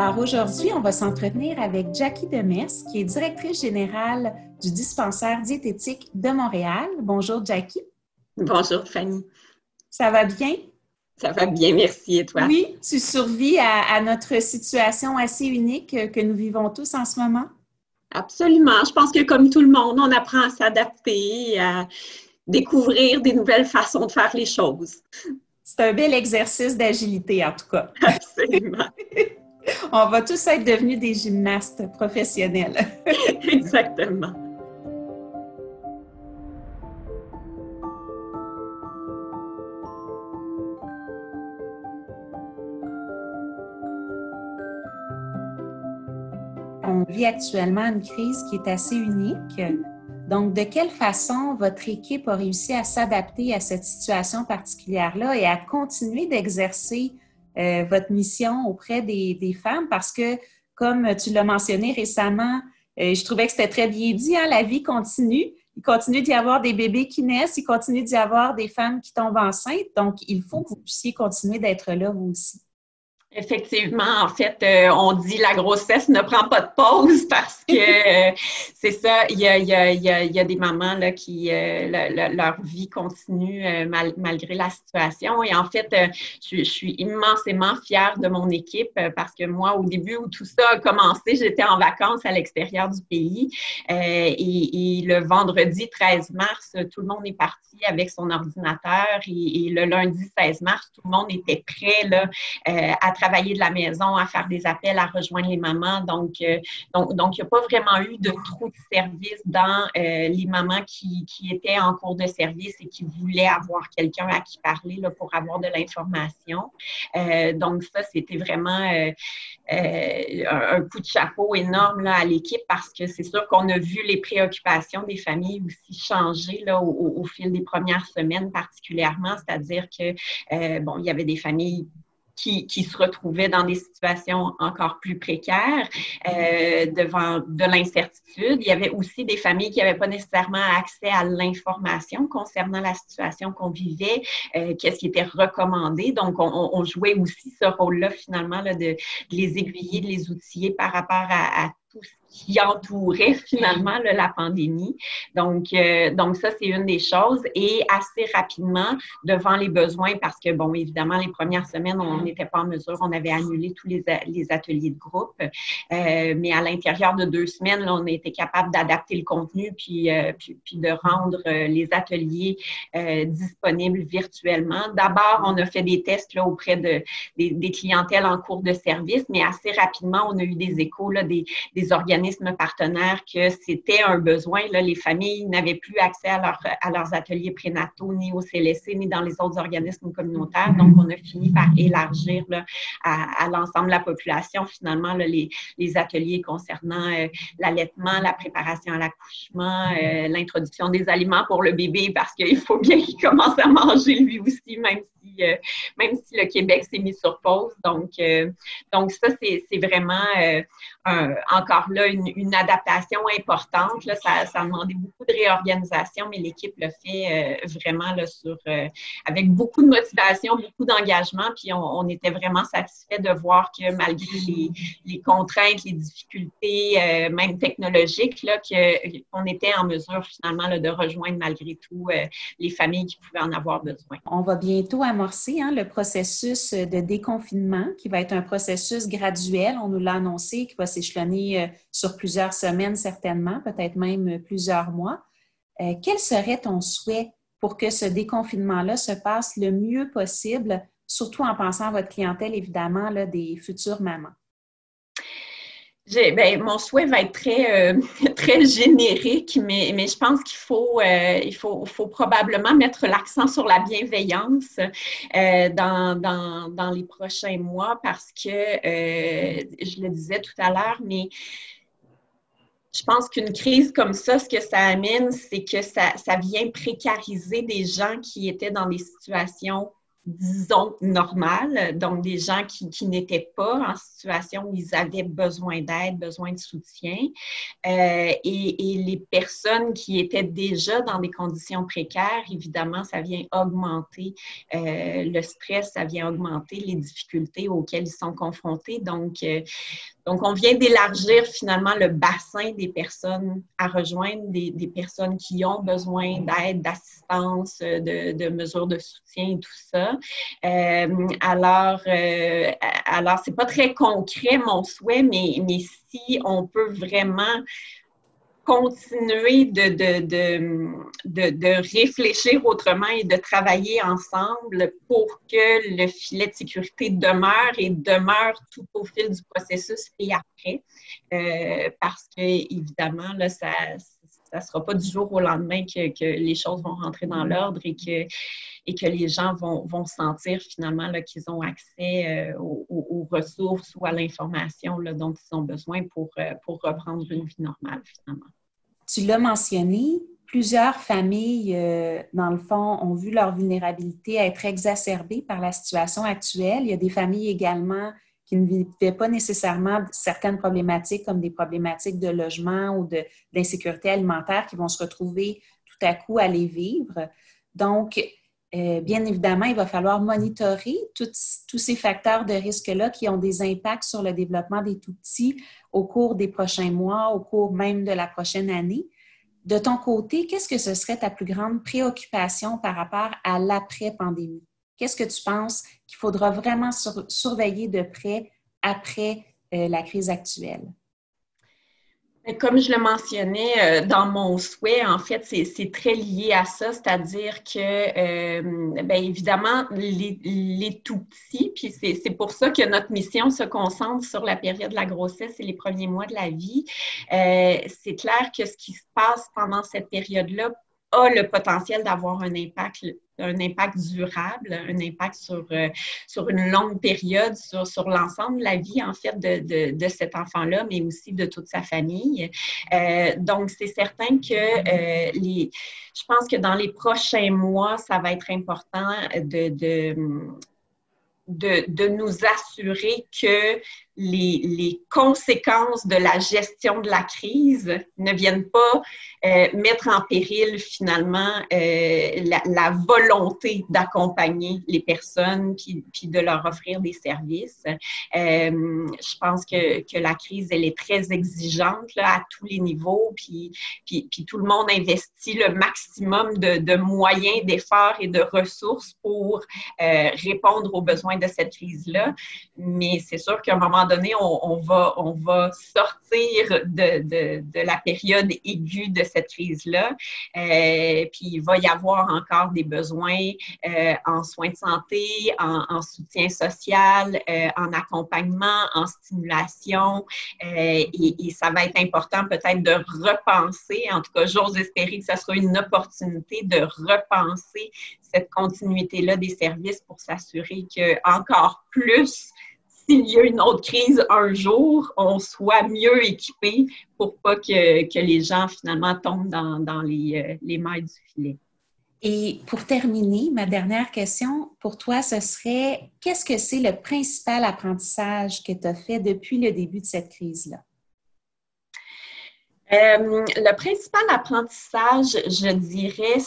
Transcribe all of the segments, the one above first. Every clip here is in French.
Alors aujourd'hui, on va s'entretenir avec Jackie Demers, qui est directrice générale du dispensaire diététique de Montréal. Bonjour Jackie. Bonjour Fanny. Ça va bien? Ça va bien, merci. Et toi? Oui, tu survis à notre situation assez unique que nous vivons tous en ce moment? Absolument. Je pense que comme tout le monde, on apprend à s'adapter, à découvrir des nouvelles façons de faire les choses. C'est un bel exercice d'agilité en tout cas. Absolument. On va tous être devenus des gymnastes professionnels. Exactement. On vit actuellement une crise qui est assez unique. Donc, de quelle façon votre équipe a réussi à s'adapter à cette situation particulière-là et à continuer d'exercer votre mission auprès des femmes? Parce que, comme tu l'as mentionné récemment, je trouvais que c'était très bien dit, hein, la vie continue. Il continue d'y avoir des bébés qui naissent, il continue d'y avoir des femmes qui tombent enceintes. Donc, il faut que vous puissiez continuer d'être là, vous aussi. Effectivement, en fait, on dit la grossesse ne prend pas de pause parce que c'est ça, il y a des mamans là, qui, leur vie continue malgré la situation. Et en fait, je suis immensément fière de mon équipe parce que moi, au début où tout ça a commencé, j'étais en vacances à l'extérieur du pays et le vendredi 13 mars, tout le monde est parti avec son ordinateur et le lundi 16 mars, tout le monde était prêt là, à travailler de la maison, à faire des appels, à rejoindre les mamans. Donc, il n'y a pas vraiment eu de trop de service dans les mamans qui étaient en cours de service et qui voulaient avoir quelqu'un à qui parler là, pour avoir de l'information. Donc, ça, c'était vraiment un coup de chapeau énorme là, à l'équipe parce que c'est sûr qu'on a vu les préoccupations des familles aussi changer là, au fil des premières semaines particulièrement, c'est-à-dire que, bon, il y avait des familles qui se retrouvaient dans des situations encore plus précaires devant de l'incertitude. Il y avait aussi des familles qui n'avaient pas nécessairement accès à l'information concernant la situation qu'on vivait, qu'est-ce qui était recommandé. Donc, on jouait aussi ce rôle-là finalement là, de les aiguiller, de les outiller par rapport à tout ce qui entourait finalement là, la pandémie. Donc ça, c'est une des choses. Et assez rapidement, devant les besoins, parce que, bon, évidemment, les premières semaines, on n'était pas en mesure, on avait annulé tous les ateliers de groupe. Mais à l'intérieur de 2 semaines, là, on a été capable d'adapter le contenu puis de rendre les ateliers disponibles virtuellement. D'abord, on a fait des tests là, auprès des clientèles en cours de service, mais assez rapidement, on a eu des échos là, des organismes partenaires que c'était un besoin. Là, les familles n'avaient plus accès à leurs ateliers prénataux, ni au CLSC, ni dans les autres organismes communautaires. Donc, on a fini par élargir là, à l'ensemble de la population, finalement, là, les ateliers concernant l'allaitement, la préparation à l'accouchement, l'introduction des aliments pour le bébé, parce qu'il faut bien qu'il commence à manger lui aussi, même si le Québec s'est mis sur pause. Donc ça, c'est vraiment encore là une adaptation importante. Là, ça a demandé beaucoup de réorganisation, mais l'équipe l'a fait vraiment là, avec beaucoup de motivation, beaucoup d'engagement, puis on était vraiment satisfait de voir que malgré les contraintes, les difficultés, même technologiques, là, qu'on était en mesure finalement là, de rejoindre malgré tout les familles qui pouvaient en avoir besoin. On va bientôt amorcer le processus de déconfinement qui va être un processus graduel. On nous l'a annoncé, qui va s'échelonner sur plusieurs semaines certainement, peut-être même plusieurs mois. Quel serait ton souhait pour que ce déconfinement-là se passe le mieux possible, surtout en pensant à votre clientèle, évidemment, là, des futures mamans? Mon souhait va être très générique, mais je pense qu'il faut probablement mettre l'accent sur la bienveillance dans les prochains mois parce que, je le disais tout à l'heure, mais je pense qu'une crise comme ça, ce que ça amène, c'est que ça vient précariser des gens qui étaient dans des situations disons, normales, donc des gens qui n'étaient pas en situation où ils avaient besoin d'aide, besoin de soutien, et les personnes qui étaient déjà dans des conditions précaires, évidemment, ça vient augmenter le stress, ça vient augmenter les difficultés auxquelles ils sont confrontés. Donc, on vient d'élargir finalement le bassin des personnes à rejoindre, des personnes qui ont besoin d'aide, d'assistance, de mesures de soutien et tout ça. Alors, c'est pas très concret mon souhait, mais si on peut vraiment continuer de réfléchir autrement et de travailler ensemble pour que le filet de sécurité demeure et demeure tout au fil du processus et après. Parce que, évidemment, là, ça ne sera pas du jour au lendemain que les choses vont rentrer dans l'ordre et que les gens vont sentir finalement là, qu'ils ont accès aux ressources ou à l'information là, dont ils ont besoin pour reprendre une vie normale finalement. Tu l'as mentionné, plusieurs familles, dans le fond, ont vu leur vulnérabilité être exacerbée par la situation actuelle. Il y a des familles également qui ne vivaient pas nécessairement certaines problématiques comme des problématiques de logement ou d'insécurité alimentaire qui vont se retrouver tout à coup à les vivre. Donc, bien évidemment, il va falloir monitorer tous ces facteurs de risque-là qui ont des impacts sur le développement des tout-petits au cours des prochains mois, au cours même de la prochaine année. De ton côté, qu'est-ce que ce serait ta plus grande préoccupation par rapport à l'après-pandémie? Qu'est-ce que tu penses qu'il faudra vraiment surveiller de près après la crise actuelle? Comme je le mentionnais dans mon souhait, en fait, c'est très lié à ça, c'est-à-dire que, bien évidemment, les tout-petits, puis c'est pour ça que notre mission se concentre sur la période de la grossesse et les premiers mois de la vie. C'est clair que ce qui se passe pendant cette période-là a le potentiel d'avoir un impact durable, un impact sur une longue période, sur l'ensemble de la vie, en fait, de cet enfant-là, mais aussi de toute sa famille. Donc, c'est certain que je pense que dans les prochains mois, ça va être important de nous assurer que les conséquences de la gestion de la crise ne viennent pas mettre en péril finalement la volonté d'accompagner les personnes puis de leur offrir des services. Je pense que la crise, elle est très exigeante là, à tous les niveaux, puis tout le monde investit le maximum de moyens, d'efforts et de ressources pour répondre aux besoins de cette crise-là. Mais c'est sûr qu'à un moment donné, on va sortir de la période aiguë de cette crise-là. Puis il va y avoir encore des besoins en soins de santé, en soutien social, en accompagnement, en stimulation. Et ça va être important peut-être de repenser, en tout cas, j'ose espérer que ça sera une opportunité de repenser cette continuité-là des services pour s'assurer qu'encore plus, s'il y a une autre crise un jour, on soit mieux équipé pour pas que les gens finalement tombent dans les mailles du filet. Et pour terminer, ma dernière question pour toi, ce serait qu'est-ce que c'est le principal apprentissage que tu as fait depuis le début de cette crise-là? Le principal apprentissage, je dirais,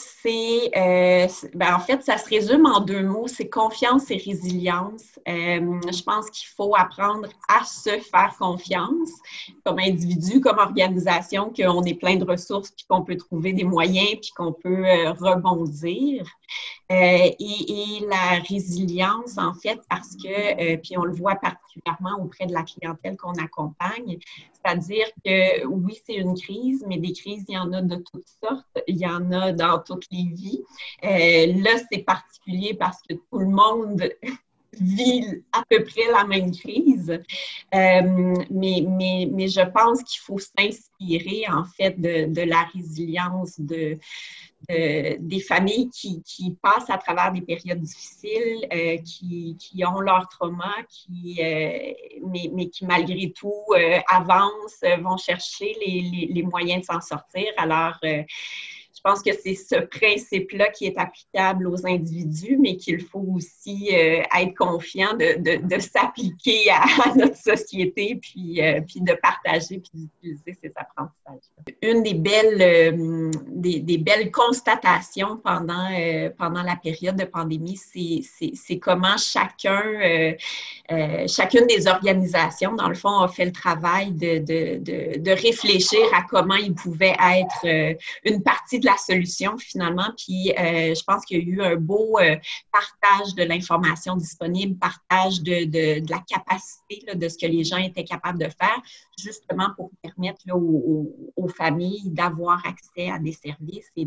en fait, ça se résume en 2 mots, c'est confiance et résilience. Je pense qu'il faut apprendre à se faire confiance comme individu, comme organisation, qu'on est plein de ressources, puis qu'on peut trouver des moyens, puis qu'on peut rebondir. Et la résilience, en fait, parce que, puis on le voit particulièrement auprès de la clientèle qu'on accompagne, c'est-à-dire que oui, c'est une crise, mais des crises, il y en a de toutes sortes, il y en a dans toutes les vies. Là, c'est particulier parce que tout le monde vit à peu près la même crise. Mais je pense qu'il faut s'inspirer, en fait, de la résilience des familles qui passent à travers des périodes difficiles, qui ont leur trauma, mais qui malgré tout avancent, vont chercher les moyens de s'en sortir. Alors, je pense que c'est ce principe-là qui est applicable aux individus, mais qu'il faut aussi être confiant de s'appliquer à notre société, puis de partager, puis d'utiliser ces apprentissages. Une des belles constatations pendant la période de pandémie, c'est comment chacune des organisations, dans le fond, a fait le travail de réfléchir à comment ils pouvaient être une partie de la solution, finalement. Puis, je pense qu'il y a eu un beau partage de l'information disponible, partage de la capacité là, de ce que les gens étaient capables de faire, justement pour permettre là, aux familles d'avoir accès à des services et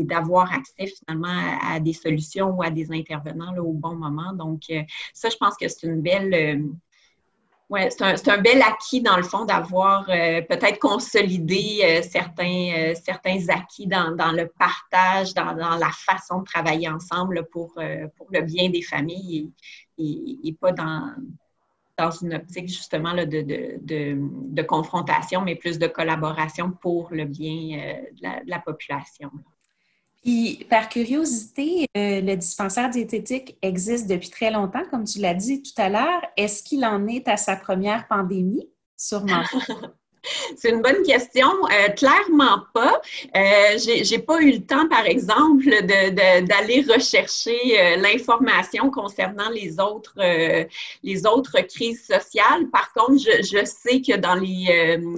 d'avoir accès, finalement, à des solutions ou à des intervenants là, au bon moment. Donc, ça, je pense que c'est une belle... Ouais, c'est un bel acquis, dans le fond, d'avoir peut-être consolidé certains acquis dans le partage, dans la façon de travailler ensemble pour le bien des familles et pas dans une optique, justement, là, de confrontation, mais plus de collaboration pour le bien de la population. Puis, par curiosité, le dispensaire diététique existe depuis très longtemps, comme tu l'as dit tout à l'heure. Est-ce qu'il en est à sa première pandémie? Sûrement. C'est une bonne question. Clairement pas. J'ai pas eu le temps, par exemple, d'aller rechercher l'information concernant les autres crises sociales. Par contre, je sais que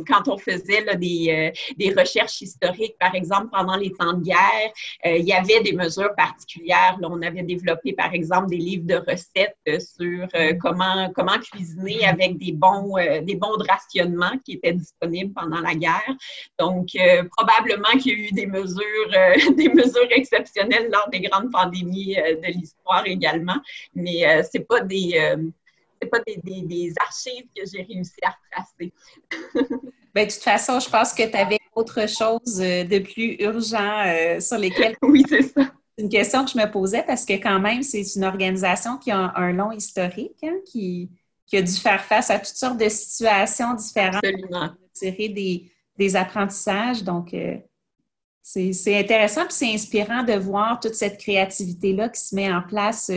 quand on faisait là, des recherches historiques, par exemple, pendant les temps de guerre, il y avait des mesures particulières. Là, on avait développé, par exemple, des livres de recettes sur comment cuisiner avec des bons de rationnement qui étaient disponibles pendant la guerre. Donc, probablement qu'il y a eu des mesures exceptionnelles lors des grandes pandémies de l'histoire également, mais c'est pas des archives que j'ai réussi à retracer. Bien, de toute façon, je pense que tu avais autre chose de plus urgent sur lesquelles... Oui, c'est ça. C'est une question que je me posais parce que quand même, c'est une organisation qui a un long historique, hein, qui a dû faire face à toutes sortes de situations différentes. Absolument. Tirer des apprentissages. Donc, c'est intéressant puis c'est inspirant de voir toute cette créativité-là qui se met en place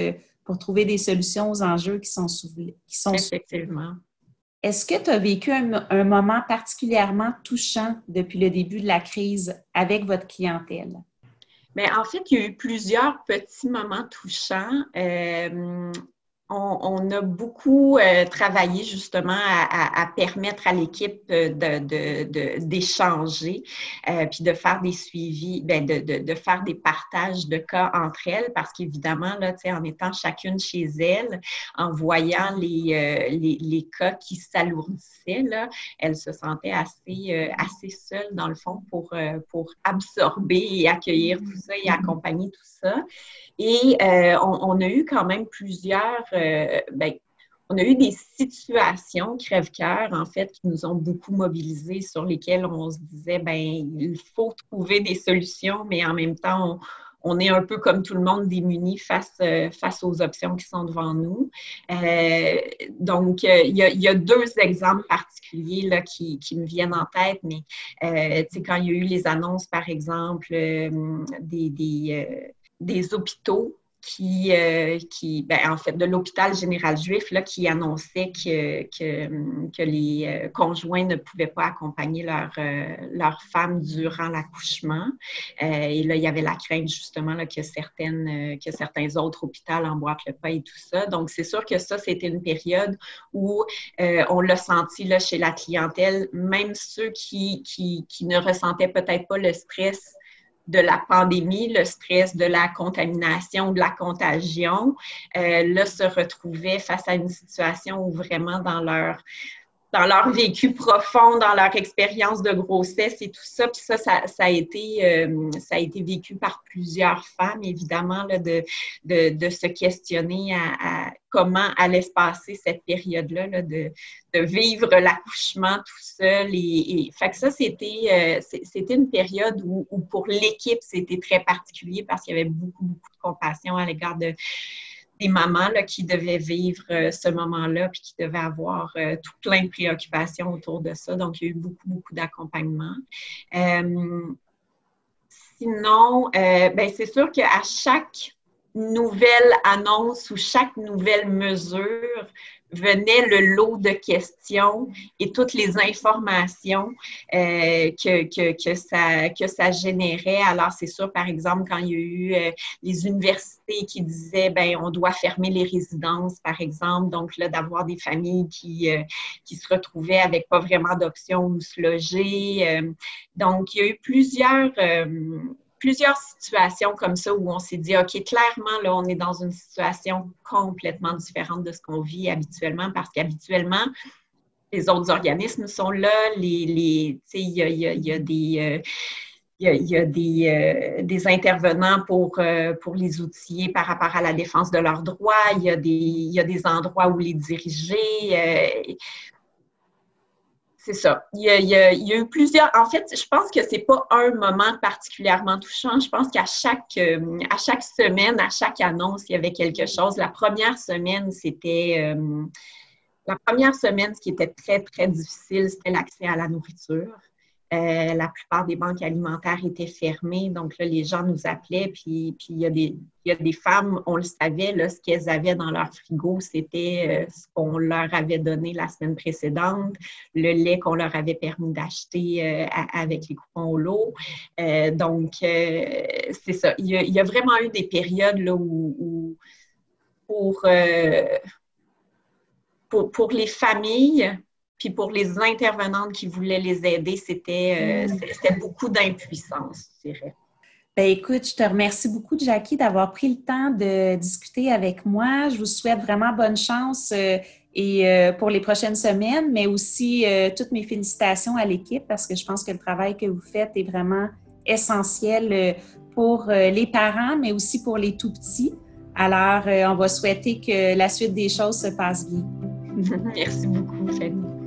pour trouver des solutions aux enjeux qui sont soulevés. Effectivement. Est-ce que tu as vécu un moment particulièrement touchant depuis le début de la crise avec votre clientèle? Bien, en fait, il y a eu plusieurs petits moments touchants. On a beaucoup travaillé justement à permettre à l'équipe d'échanger puis de faire des suivis, de faire des partages de cas entre elles parce qu'évidemment, là, en étant chacune chez elle, en voyant les cas qui s'alourdissaient, là, elles se sentaient assez seules dans le fond pour absorber et accueillir tout ça et accompagner tout ça. Et on a eu quand même on a eu des situations crève-cœur, en fait, qui nous ont beaucoup mobilisés, sur lesquelles on se disait, il faut trouver des solutions, mais en même temps, on est un peu comme tout le monde démunis face aux options qui sont devant nous. Donc, il y a deux exemples particuliers là, qui me viennent en tête, mais quand il y a eu les annonces, par exemple, des hôpitaux en fait, de l'hôpital général juif, là, qui annonçait que les conjoints ne pouvaient pas accompagner leur femme durant l'accouchement. Et là, il y avait la crainte, justement, là, que certains autres hôpitaux emboîtent le pas et tout ça. Donc, c'est sûr que ça, c'était une période où on l'a senti là, chez la clientèle, même ceux qui ne ressentaient peut-être pas le stress de la pandémie, le stress de la contamination, de la contagion, là, se retrouvaient face à une situation où vraiment dans leur vécu profond, dans leur expérience de grossesse et tout ça. Puis ça a été vécu par plusieurs femmes, évidemment, là, de se questionner à comment allait se passer cette période-là, là, de vivre l'accouchement tout seul. Fait que ça, c'était une période où pour l'équipe, c'était très particulier parce qu'il y avait beaucoup, beaucoup de compassion à l'égard des mamans là, qui devaient vivre ce moment-là puis qui devaient avoir tout plein de préoccupations autour de ça. Donc, il y a eu beaucoup, beaucoup d'accompagnement. sinon, ben c'est sûr qu'à chaque nouvelle annonce ou chaque nouvelle mesure venait le lot de questions et toutes les informations que ça générait. Alors, c'est sûr, par exemple, quand il y a eu les universités qui disaient, ben on doit fermer les résidences, par exemple, donc là, d'avoir des familles qui se retrouvaient avec pas vraiment d'options où se loger. Donc, il y a eu plusieurs situations comme ça où on s'est dit, OK, clairement, là, on est dans une situation complètement différente de ce qu'on vit habituellement parce qu'habituellement, les autres organismes sont là, il y a des... il y a des intervenants pour les outiller par rapport à la défense de leurs droits. Il y a des endroits où les diriger. C'est ça. Il y a eu plusieurs. En fait, je pense que c'est pas un moment particulièrement touchant. Je pense qu'à chaque semaine, à chaque annonce, il y avait quelque chose. La première semaine, ce qui était très, très difficile, c'était l'accès à la nourriture. La plupart des banques alimentaires étaient fermées, donc là, les gens nous appelaient, puis il y a des femmes, on le savait, là, ce qu'elles avaient dans leur frigo, c'était ce qu'on leur avait donné la semaine précédente, le lait qu'on leur avait permis d'acheter avec les coupons au lot. Donc, c'est ça. Il y a vraiment eu des périodes là, où pour les familles, puis pour les intervenantes qui voulaient les aider, c'était beaucoup d'impuissance, je dirais. Bien, écoute, je te remercie beaucoup, Jackie, d'avoir pris le temps de discuter avec moi. Je vous souhaite vraiment bonne chance pour les prochaines semaines, mais aussi toutes mes félicitations à l'équipe parce que je pense que le travail que vous faites est vraiment essentiel pour les parents, mais aussi pour les tout-petits. Alors, on va souhaiter que la suite des choses se passe bien. Merci beaucoup, Fanny.